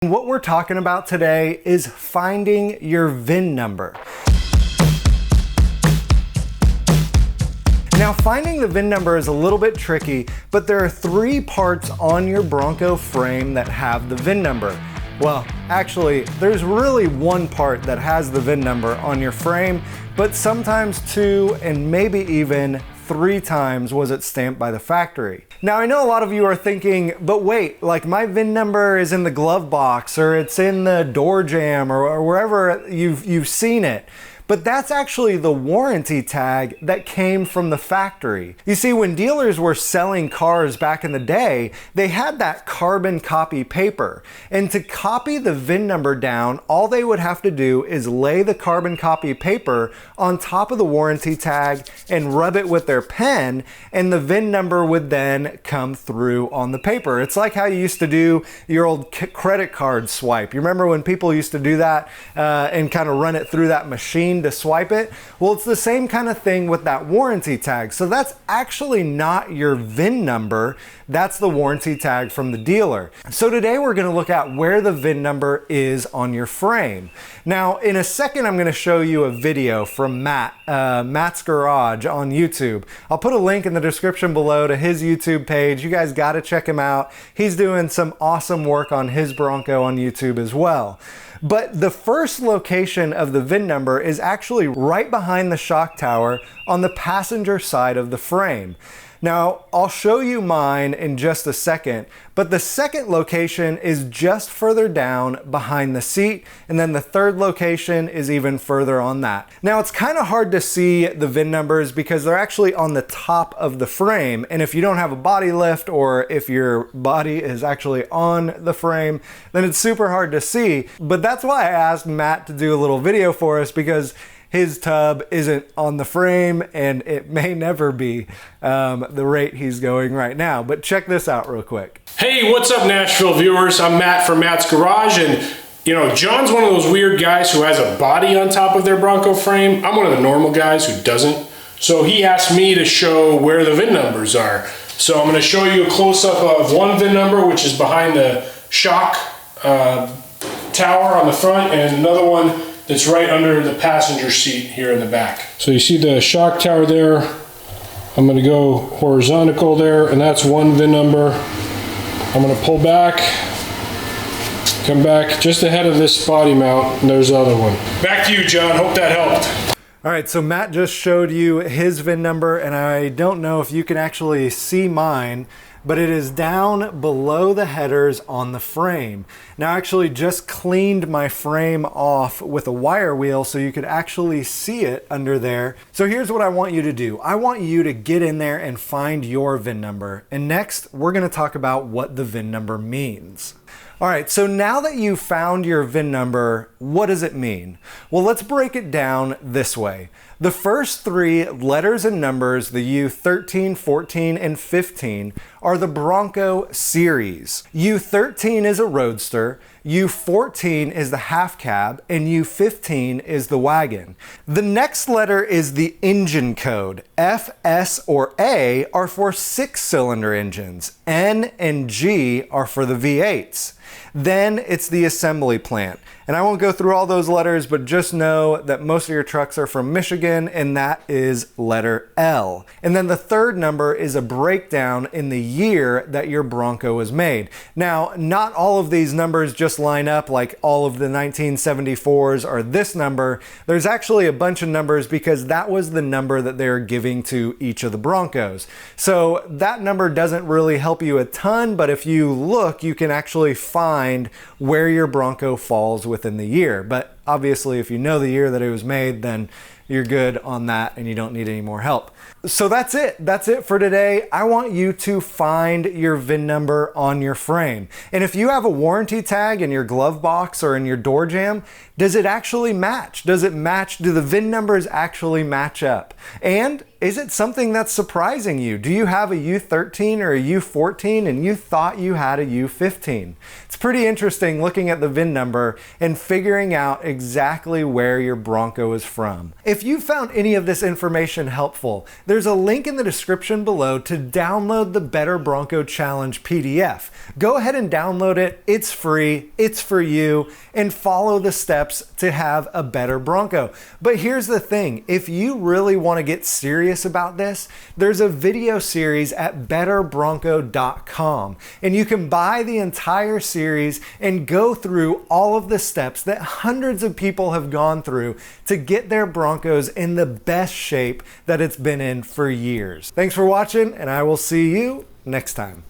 What we're talking about today is finding your VIN number. Now, finding the VIN number is a little bit tricky, but there are 3 parts on your Bronco frame that have the VIN number. Well, actually, there's really 1 part that has the VIN number on your frame, but sometimes 2 and maybe even 3 times was it stamped by the factory. Now, I know a lot of you are thinking, but wait, like my VIN number is in the glove box or it's in the door jamb or wherever you've seen it. But that's actually the warranty tag that came from the factory. You see, when dealers were selling cars back in the day, they had that carbon copy paper. And to copy the VIN number down, all they would have to do is lay the carbon copy paper on top of the warranty tag and rub it with their pen, and the VIN number would then come through on the paper. It's like how you used to do your old credit card swipe. You remember when people used to do that and kind of run it through that machine to swipe it? Well, it's the same kind of thing with that warranty tag. So that's actually not your VIN number. That's the warranty tag from the dealer. So today we're going to look at where the VIN number is on your frame. Now, in a second, I'm going to show you a video from Matt's Garage on YouTube. I'll put a link in the description below to his YouTube page. You guys got to check him out. He's doing some awesome work on his Bronco on YouTube as well. But the first location of the VIN number is actually right behind the shock tower on the passenger side of the frame. Now, I'll show you mine in just a second, but the second location is just further down behind the seat, and then the third location is even further on that. Now, it's kind of hard to see the VIN numbers because they're actually on the top of the frame, and if you don't have a body lift or if your body is actually on the frame, then it's super hard to see. But that's why I asked Matt to do a little video for us, because his tub isn't on the frame and it may never be the rate he's going right now. But check this out real quick. Hey, what's up, Nashville viewers? I'm Matt from Matt's Garage, and you know, John's one of those weird guys who has a body on top of their Bronco frame. I'm one of the normal guys who doesn't. So he asked me to show where the VIN numbers are. So I'm going to show you a close-up of one VIN number, which is behind the shock tower on the front, and another one that's right under the passenger seat here in the back. So you see the shock tower there. I'm going to go horizontal there, and that's one VIN number. I'm going to pull back, come back just ahead of this body mount, and there's the other one. Back to you, John. Hope that helped. All right, so Matt just showed you his VIN number, and I don't know if you can actually see mine, but it is down below the headers on the frame. Now, I actually just cleaned my frame off with a wire wheel so you could actually see it under there. So here's what I want you to do. I want you to get in there and find your VIN number. And next, we're gonna talk about what the VIN number means. All right, so now that you've found your VIN number, what does it mean? Well, let's break it down this way. The first 3 letters and numbers, the U13, 14, and 15, are the Bronco series. U13 is a roadster, U14 is the half cab, and U15 is the wagon. The next letter is the engine code. F, S, or A are for 6-cylinder engines. N and G are for the V8s. Then it's the assembly plant. And I won't go through all those letters, but just know that most of your trucks are from Michigan, and that is letter L. And then the third number is a breakdown in the year that your Bronco was made. Now, not all of these numbers just line up like all of the 1974s are this number. There's actually a bunch of numbers because that was the number that they're giving to each of the Broncos. So that number doesn't really help you a ton, but if you look, you can actually find where your Bronco falls within the year. But obviously, if you know the year that it was made, then you're good on that and you don't need any more help. So that's it. That's it for today. I want you to find your VIN number on your frame. And if you have a warranty tag in your glove box or in your door jamb, does it actually match? Does it match? Do the VIN numbers actually match up? And Is it something that's surprising you? Do you have a U13 or a U14 and you thought you had a U15? It's pretty interesting looking at the VIN number and figuring out exactly where your Bronco is from. If you found any of this information helpful, there's a link in the description below to download the Better Bronco Challenge PDF. Go ahead and download it. It's free, it's for you, and follow the steps to have a better Bronco. But here's the thing, if you really want to get serious about this, there's a video series at betterbronco.com, and you can buy the entire series and go through all of the steps that hundreds of people have gone through to get their Broncos in the best shape that it's been in for years. Thanks for watching, and I will see you next time.